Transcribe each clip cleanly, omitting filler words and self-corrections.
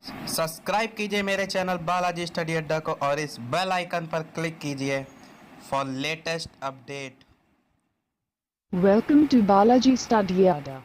Subscribe कीजिए मेरे channel Balaji study अड्डा को और इस बेल आइकन पर क्लिक कीजिए for latest update. Welcome to Balaji Study Adda.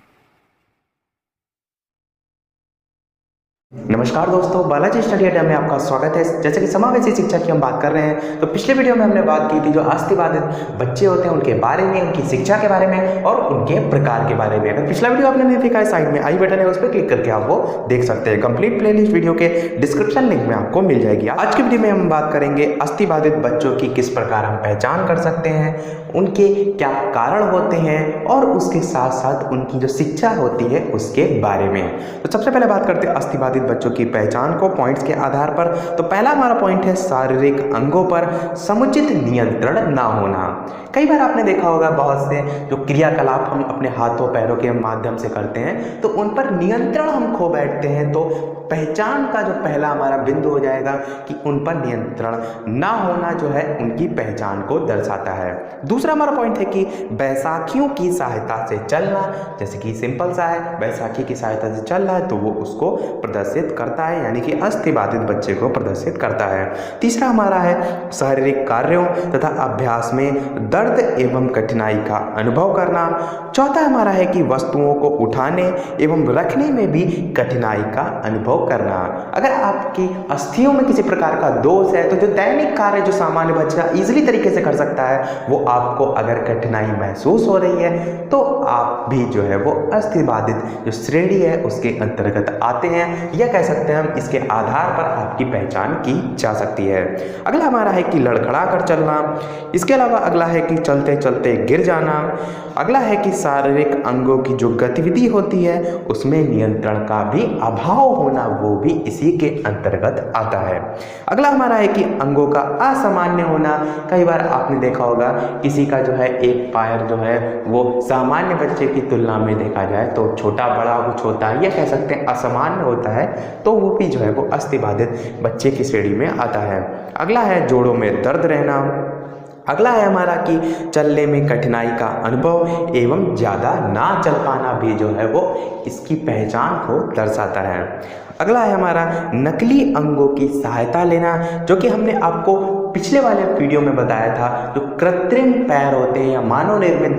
नमस्कार दोस्तों, बालाजी स्टडी अड्डा में आपका स्वागत है। जैसे कि समावेशी शिक्षा की हम बात कर रहे हैं, तो पिछले वीडियो में हमने बात की थी जो अस्थि-बाधित बच्चे होते हैं उनके बारे में, उनकी शिक्षा के बारे में और उनके प्रकार के बारे में। अगर पिछला वीडियो आपने नहीं देखा है, साइड में आई बटन है, उस पर क्लिक करके आप वो देख सकते हैं। कंप्लीट प्लेलिस्ट वीडियो के डिस्क्रिप्शन लिंक में आपको मिल जाएगी। आज की वीडियो में हम बात करेंगे अस्थि-बाधित बच्चों की किस प्रकार हम पहचान कर सकते हैं, उनके क्या कारण होते हैं और उसके साथ साथ उनकी जो शिक्षा होती है उसके बारे में। तो सबसे पहले बात करते हैं अस्थि-बाधित बच्चों की पहचान को पॉइंट्स के आधार पर। तो पहला हमारा पॉइंट है शारीरिक अंगों पर समुचित नियंत्रण ना होना। कई बार आपने देखा होगा बहुत से जो क्रियाकलाप हम अपने हाथों पैरों के माध्यम से करते हैं तो उन पर नियंत्रण हम खो बैठते हैं। तो पहचान का जो पहला हमारा बिंदु हो जाएगा कि उन पर नियंत्रण ना होना जो है उनकी पहचान को दर्शाता है। दूसरा हमारा पॉइंट है कि बैसाखियों की सहायता से चलना। जैसे कि सिंपल सा है, बैसाखी की सहायता से चल रहा है तो वो उसको प्रदर्शित करता है, यानी कि अस्थि-बाधित बच्चे को प्रदर्शित करता है। तीसरा हमारा है शारीरिक कार्यों तथा अभ्यास में दर्द एवं कठिनाई का अनुभव करना। चौथा हमारा है कि वस्तुओं को उठाने एवं रखने में भी कठिनाई का अनुभव करना। अगर आपकी अस्थियों में किसी प्रकार का दोष है तो जो दैनिक कार्य जो सामान्य बच्चा इजीली तरीके से कर सकता है, वो आपको अगर कठिनाई महसूस हो रही है तो आप भी जो है वो अस्थि-बाधित जो श्रेणी है उसके अंतर्गत आते हैं, या कह सकते हैं हम इसके आधार पर आपकी पहचान की जा सकती है। अगला हमारा है कि लड़खड़ा कर चलना। इसके अलावा अगला है कि चलते चलते गिर जाना। अगला है कि शारीरिक अंगों की जो गतिविधि होती है उसमें नियंत्रण का भी अभाव होना, वो भी इसी के अंतर्गत आता है। अगला हमारा है कि अंगों का असामान्य होना। कई बार आपने देखा होगा किसी का जो है एक पैर जो है वो सामान्य बच्चे की तुलना में देखा जाए तो छोटा बड़ा कुछ होता है, या कह सकते हैं असामान्य होता है, तो वो भी जो है वो अस्थि-बाधित बच्चे की श्रेणी में आता है। अगला है जोड़ों में दर्द रहना। अगला है हमारा कि चलने में कठिनाई का अनुभव एवं ज़्यादा ना चल पाना भी जो है वो इसकी पहचान को दर्शाता है। अगला है हमारा नकली अंगों की सहायता लेना, जो कि हमने आपको पिछले वाले वीडियो में बताया था। जो कृत्रिम पैर होते हैं या मानव निर्मित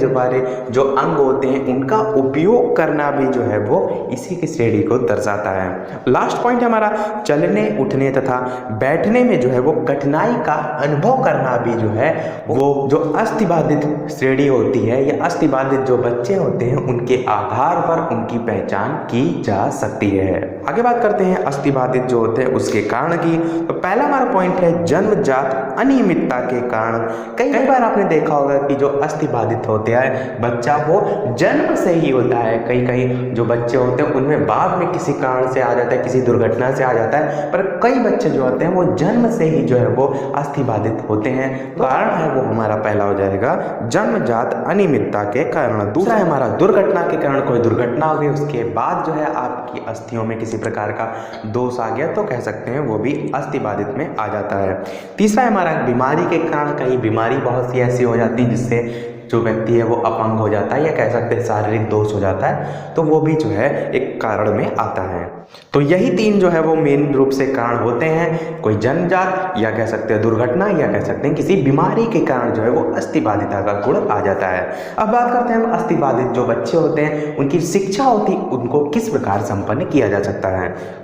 जो अंग होते हैं उनका उपयोग करना भी जो है वो इसी की श्रेणी को दर्शाता है। लास्ट पॉइंट हमारा चलने उठने तथा बैठने में जो है वो कठिनाई का अनुभव करना भी जो है वो जो अस्थि-बाधित श्रेणी होती है या अस्थि-बाधित जो बच्चे होते हैं उनके आधार पर उनकी पहचान की जा सकती है। आगे बात करते हैं अस्थि-बाधित जो होते हैं उसके कारण की। तो पहला हमारा पॉइंट है जन्मजात अनियमितता के कारण। कई बार आपने देखा होगा कि जो अस्थि-बाधित होते हैं बच्चा वो जन्म से ही होता है। कई जो बच्चे होते हैं उनमें बाद में किसी कारण से आ जाता है, किसी दुर्घटना से आ जाता है, पर कई बच्चे जो होते हैं वो जन्म से ही जो है वो अस्थि-बाधित होते हैं। कारण है वो हमारा पहला हो जाएगा जन्मजात अनियमितता के कारण। दूसरा है हमारा दुर्घटना के कारण। कोई दुर्घटना हो गई उसके बाद जो है आपकी अस्थियों में किसी प्रकार का दोष आ गया तो कह सकते हैं वो भी अस्थि-बाधित में आ जाता है। तीसरा है हमारा बीमारी के कारण। कहीं बीमारी बहुत सी ऐसी हो जाती है जिससे जो व्यक्ति है वो अपंग हो जाता है, या कह सकते हैं शारीरिक दोष हो जाता है, तो वो भी जो है एक कारण में आता है। तो यही तीन जो है वो मेन रूप से कारण होते हैं, कोई जन्मजात, या कह सकते हैं दुर्घटना, या कह सकते हैं किसी बीमारी के कारण जो है वो अस्थि-बाधितता का गुण आ जाता है। अब बात करते हैं अस्थि-बाधित जो बच्चे होते हैं उनकी शिक्षा होती उनको किस प्रकार संपन्न किया जा सकता है।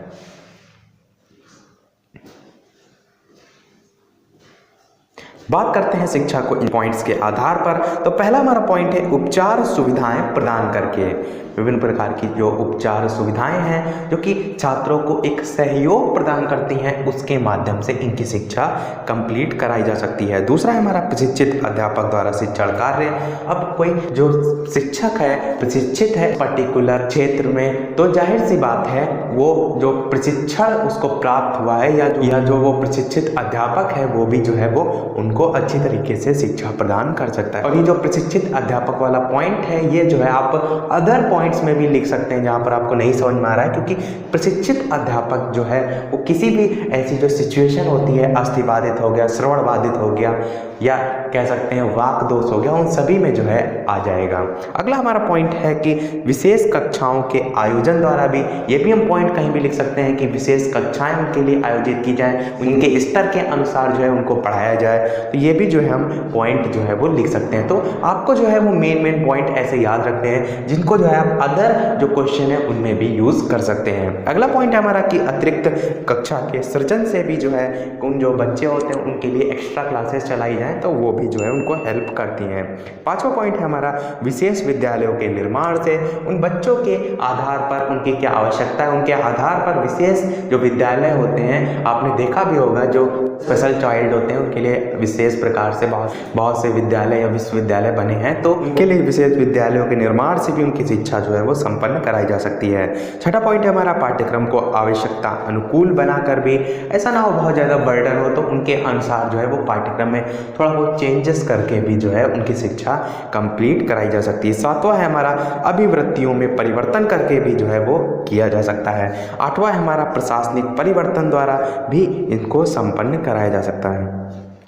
बात करते हैं शिक्षा को इन पॉइंट्स के आधार पर। तो पहला हमारा पॉइंट है उपचार सुविधाएं प्रदान करके। विभिन्न प्रकार की जो उपचार सुविधाएं हैं जो कि छात्रों को एक सहयोग प्रदान करती हैं, उसके माध्यम से इनकी शिक्षा कंप्लीट कराई जा सकती है। दूसरा है हमारा प्रशिक्षित अध्यापक द्वारा शिक्षण कार्य। अब कोई जो शिक्षक है प्रशिक्षित है पर्टिकुलर क्षेत्र में, तो जाहिर सी बात है वो जो प्रशिक्षण उसको प्राप्त हुआ है या जो वो प्रशिक्षित अध्यापक है वो भी जो है वो उनको अच्छी तरीके से शिक्षा प्रदान कर सकता है। और ये जो प्रशिक्षित अध्यापक वाला पॉइंट है ये जो है आप अदर पॉइंट्स में भी लिख सकते हैं जहाँ पर आपको नहीं समझ में आ रहा है, क्योंकि प्रशिक्षित अध्यापक जो है वो किसी भी ऐसी जो सिचुएशन होती है, अस्थि-बाधित हो गया, श्रवण बाधित हो गया, या कह सकते हैं वाक दोष हो गया, उन सभी में जो है आ जाएगा। अगला हमारा पॉइंट है कि विशेष कक्षाओं के आयोजन द्वारा भी, ये भी हम पॉइंट कहीं भी लिख सकते हैं कि विशेष कक्षाएं उनके लिए आयोजित की जाए, उनके स्तर के अनुसार जो है उनको पढ़ाया जाए। तो ये भी जो है हम पॉइंट जो है वो लिख सकते हैं। तो आपको जो है वो मेन पॉइंट ऐसे याद रखने हैं जिनको जो है आप अदर जो क्वेश्चन है उनमें भी यूज कर सकते हैं। अगला पॉइंट है हमारा कि अतिरिक्त कक्षा के सृजन से भी जो है उन जो बच्चे होते हैं उनके लिए एक्स्ट्रा क्लासेस चलाई जाएं तो वो भी जो है उनको हेल्प करती हैं। पांचवा पॉइंट है हमारा विशेष विद्यालयों के निर्माण से उन बच्चों के आधार पर उनकी क्या आवश्यकता है, उनके आधार पर विशेष जो विद्यालय होते हैं, आपने देखा भी होगा जो स्पेशल चाइल्ड होते हैं उनके लिए विशेष प्रकार से बहुत से विद्यालय या विश्वविद्यालय बने हैं, तो उनके लिए विशेष विद्यालयों के निर्माण से भी उनकी शिक्षा जो है वो संपन्न कराई जा सकती है। छठा पॉइंट है हमारा पाठ्यक्रम को आवश्यकता अनुकूल बनाकर भी, ऐसा ना हो बहुत ज़्यादा बर्डन हो तो उनके अनुसार जो है वो पाठ्यक्रम में थोड़ा बहुत चेंजेस करके भी जो है उनकी शिक्षा कंप्लीट कराई जा सकती है। सातवां है हमारा अभिवृत्तियों में परिवर्तन करके भी जो है वो किया जा सकता है। आठवां है हमारा प्रशासनिक परिवर्तन द्वारा भी इनको संपन्न कराया जा सकता है।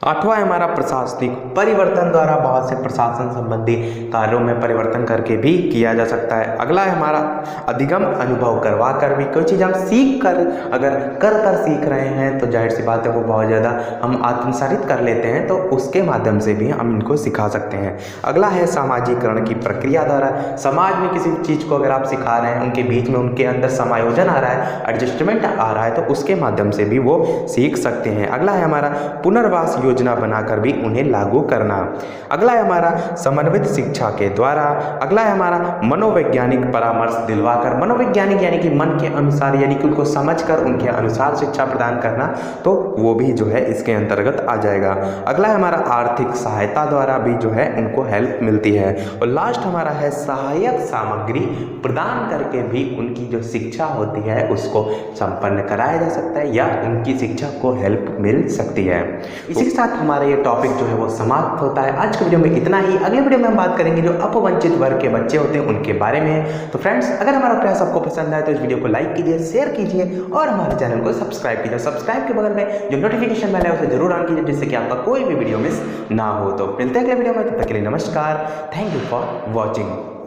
आठवां है हमारा प्रशासनिक परिवर्तन द्वारा बहुत से प्रशासन संबंधी कार्यों में परिवर्तन करके भी किया जा सकता है। अगला है हमारा अधिगम अनुभव करवा कर भी, कोई चीज़ हम सीख कर अगर कर सीख रहे हैं तो जाहिर सी बात है वो बहुत ज़्यादा हम आत्मसारित कर लेते हैं, तो उसके माध्यम से भी हम इनको सिखा सकते हैं। अगला है सामाजिकरण की प्रक्रिया द्वारा, समाज में किसी चीज़ को अगर आप सिखा रहे हैं, उनके बीच में उनके अंदर समायोजन आ रहा है, एडजस्टमेंट आ रहा है, तो उसके माध्यम से भी वो सीख सकते हैं। अगला है हमारा पुनर्वास योजना बनाकर भी उन्हें लागू करना। अगला है हमारा समन्वित शिक्षा के द्वारा। अगला है हमारा मनोवैज्ञानिक परामर्श दिलवाकर, मनोवैज्ञानिक यानी कि मन के अनुसार, यानी कि उनको समझकर उनके अनुसार शिक्षा प्रदान करना, तो वो भी जो है इसके अंतर्गत आ जाएगा। अगला है हमारा आर्थिक सहायता द्वारा भी जो है उनको हेल्प मिलती है। और लास्ट हमारा है सहायक सामग्री प्रदान करके भी उनकी जो शिक्षा होती है उसको संपन्न कराया जा सकता है या उनकी शिक्षा को हेल्प मिल सकती है। इसी के साथ हमारा ये टॉपिक जो है वो समाप्त होता है। आज के वीडियो में इतना ही। अगले वीडियो में हम बात करेंगे जो अपवंचित वर्ग के बच्चे होते हैं उनके बारे में। तो फ्रेंड्स, अगर हमारा प्रयास आपको पसंद आए तो इस वीडियो को लाइक कीजिए, शेयर कीजिए और हमारे चैनल को सब्सक्राइब कीजिए। सब्सक्राइब के बगल में जो नोटिफिकेशन बेल है उसे जरूर ऑन कीजिए जिससे कि आपका कोई भी वीडियो मिस ना हो। तो मिलते हैं अगले वीडियो में, तब तक के लिए नमस्कार। Thank you for watching.